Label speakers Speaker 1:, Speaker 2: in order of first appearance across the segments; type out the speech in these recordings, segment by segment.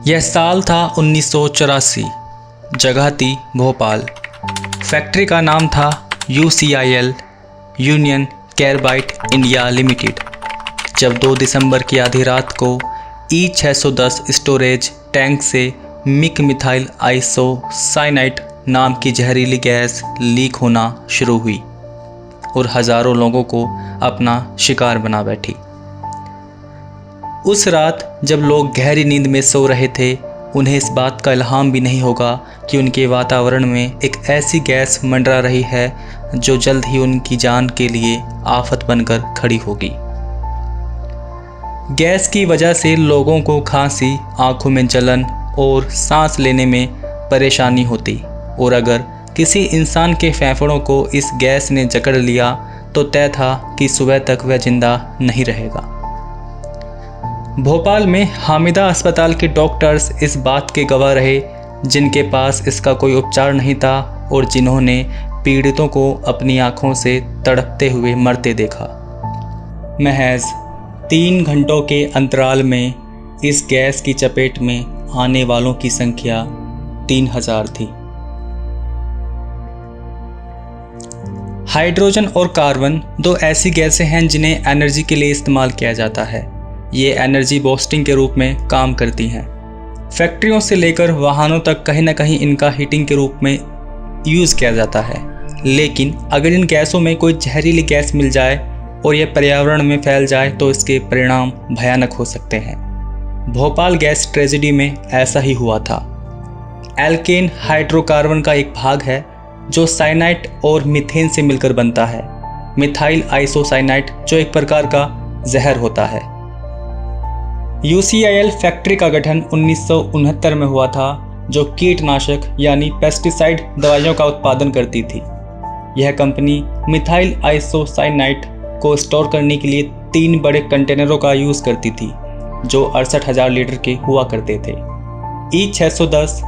Speaker 1: यह साल था 1984। जगह थी भोपाल। फैक्ट्री का नाम था UCIL, union carbide India limited. जब 2 दिसंबर की आधी रात को E610 स्टोरेज टैंक से मिक मिथाइल आइसोसाइनाइड नाम की जहरीली गैस लीक होना शुरू हुई और हज़ारों लोगों को अपना शिकार बना बैठी। उस रात जब लोग गहरी नींद में सो रहे थे, उन्हें इस बात का इल्हाम भी नहीं होगा कि उनके वातावरण में एक ऐसी गैस मंडरा रही है जो जल्द ही उनकी जान के लिए आफत बनकर खड़ी होगी। गैस की वजह से लोगों को खांसी, आंखों में जलन और सांस लेने में परेशानी होती, और अगर किसी इंसान के फेफड़ों को इस गैस ने जकड़ लिया तो तय था कि सुबह तक वह जिंदा नहीं रहेगा। भोपाल में हामिदा अस्पताल के डॉक्टर्स इस बात के गवाह रहे, जिनके पास इसका कोई उपचार नहीं था और जिन्होंने पीड़ितों को अपनी आंखों से तड़पते हुए मरते देखा। महज 3 घंटों के अंतराल में इस गैस की चपेट में आने वालों की संख्या 3000 थी। हाइड्रोजन और कार्बन 2 ऐसी गैसें हैं जिन्हें एनर्जी के लिए इस्तेमाल किया जाता है। ये एनर्जी बूस्टिंग के रूप में काम करती हैं। फैक्ट्रियों से लेकर वाहनों तक कहीं ना कहीं इनका हीटिंग के रूप में यूज़ किया जाता है। लेकिन अगर इन गैसों में कोई जहरीली गैस मिल जाए और यह पर्यावरण में फैल जाए तो इसके परिणाम भयानक हो सकते हैं। भोपाल गैस ट्रेजेडी में ऐसा ही हुआ था। एल्केन हाइड्रोकार्बन का एक भाग है जो साइनाइड और मीथेन से मिलकर बनता है। मिथाइल आइसोसाइनाइड जो एक प्रकार का जहर होता है। UCIL फैक्ट्री का गठन 1969 में हुआ था, जो कीटनाशक यानी पेस्टिसाइड दवाइयों का उत्पादन करती थी। यह कंपनी मिथाइल आइसोसाइनाइड को स्टोर करने के लिए 3 बड़े कंटेनरों का यूज़ करती थी, जो 68,000 लीटर के हुआ करते थे। E610,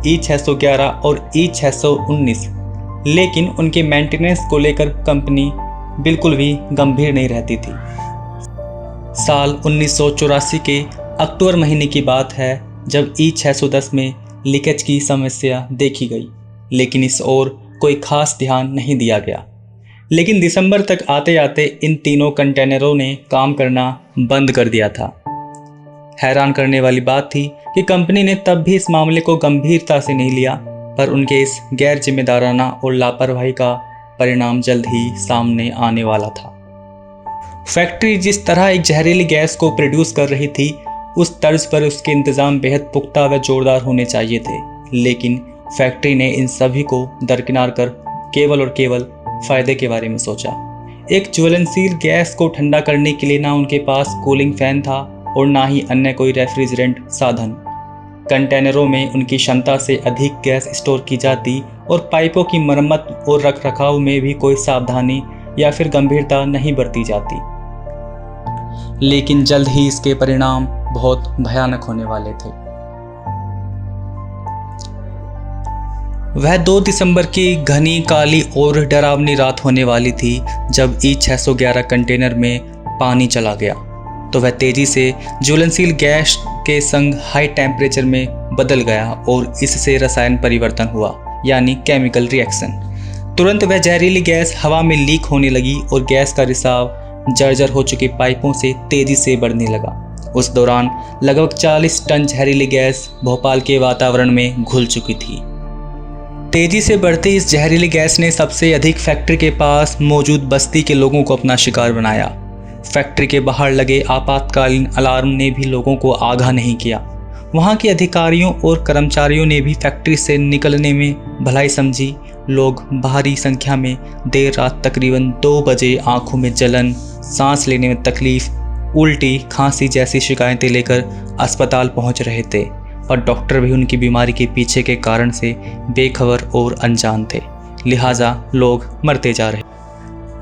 Speaker 1: E611 और E619। लेकिन उनके मेंटेनेंस को लेकर कंपनी बिल्कुल भी गंभीर नहीं रहती थी। साल 1984 के अक्टूबर महीने की बात है जब E610 में लीकेज की समस्या देखी गई, लेकिन इस ओर कोई खास ध्यान नहीं दिया गया। लेकिन दिसंबर तक आते आते इन तीनों कंटेनरों ने काम करना बंद कर दिया था। हैरान करने वाली बात थी कि कंपनी ने तब भी इस मामले को गंभीरता से नहीं लिया, पर उनके इस गैर जिम्मेदाराना और लापरवाही का परिणाम जल्द ही सामने आने वाला था। फैक्ट्री जिस तरह एक जहरीली गैस को प्रोड्यूस कर रही थी, उस तर्ज पर उसके इंतज़ाम बेहद पुख्ता व जोरदार होने चाहिए थे। लेकिन फैक्ट्री ने इन सभी को दरकिनार कर केवल और केवल फ़ायदे के बारे में सोचा। एक ज्वलनशील गैस को ठंडा करने के लिए ना उनके पास कूलिंग फैन था और ना ही अन्य कोई रेफ्रिजरेंट साधन। कंटेनरों में उनकी क्षमता से अधिक गैस स्टोर की जाती और पाइपों की मरम्मत और रखरखाव में भी कोई सावधानी या फिर गंभीरता नहीं बरती जाती। लेकिन जल्द ही इसके परिणाम बहुत भयानक होने वाले थे। वह 2 दिसंबर की घनी, काली और डरावनी रात होने वाली थी जब E611 कंटेनर में पानी चला गया तो वह तेजी से ज्वलनशील गैस के संग हाई टेम्परेचर में बदल गया और इससे रसायन परिवर्तन हुआ, यानी केमिकल रिएक्शन। तुरंत वह जहरीली गैस हवा में लीक होने लगी और गैस का रिसाव जर्जर हो चुके पाइपों से तेजी से बढ़ने लगा। उस दौरान लगभग 40 टन जहरीली गैस भोपाल के वातावरण में घुल चुकी थी। तेजी से बढ़ती इस जहरीली गैस ने सबसे अधिक फैक्ट्री के पास मौजूद बस्ती के लोगों को अपना शिकार बनाया। फैक्ट्री के बाहर लगे आपातकालीन अलार्म ने भी लोगों को आगाह नहीं किया। वहाँ के अधिकारियों और कर्मचारियों ने भी फैक्ट्री से निकलने में भलाई समझी। लोग भारी संख्या में देर रात तकरीबन 2 बजे आंखों में जलन, सांस लेने में तकलीफ, उल्टी, खांसी जैसी शिकायतें लेकर अस्पताल पहुंच रहे थे, और डॉक्टर भी उनकी बीमारी के पीछे के कारण से बेखबर और अनजान थे। लिहाजा लोग मरते जा रहे।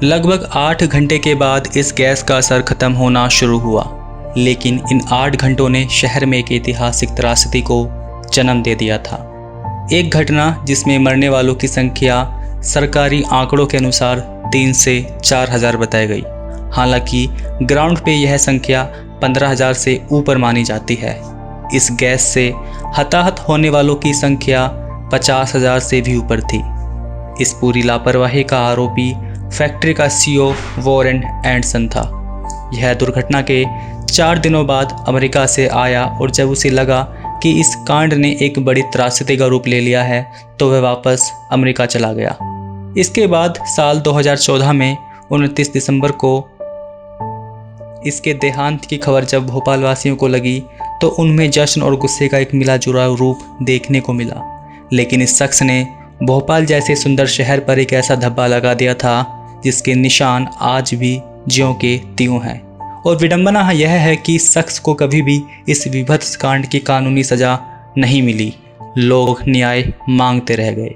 Speaker 1: लगभग 8 घंटे के बाद इस गैस का असर खत्म होना शुरू हुआ, लेकिन इन 8 घंटों ने शहर में एक ऐतिहासिक त्रासदी को जन्म दे दिया था। एक घटना जिसमें मरने वालों की संख्या सरकारी आंकड़ों के अनुसार 3 से 4,000 बताई गई। हालांकि ग्राउंड पे यह संख्या 15,000 से ऊपर मानी जाती है। इस गैस से हताहत होने वालों की संख्या 50,000 से भी ऊपर थी। इस पूरी लापरवाही का आरोपी फैक्ट्री का सीईओ वॉरेन एंडरसन था। यह दुर्घटना के 4 दिनों बाद अमेरिका से आया और जब उसे लगा कि इस कांड ने एक बड़ी त्रासदी का रूप ले लिया है तो वह वापस अमेरिका चला गया। इसके बाद साल 2014 में 29 दिसंबर को इसके देहांत की खबर जब भोपाल वासियों को लगी तो उनमें जश्न और गुस्से का एक मिला जुला रूप देखने को मिला। लेकिन इस शख्स ने भोपाल जैसे सुंदर शहर पर एक ऐसा धब्बा लगा दिया था जिसके निशान आज भी ज्यों के त्यों हैं। और विडंबना यह है कि इस शख्स को कभी भी इस विभत्स कांड की कानूनी सज़ा नहीं मिली। लोग न्याय मांगते रह गए।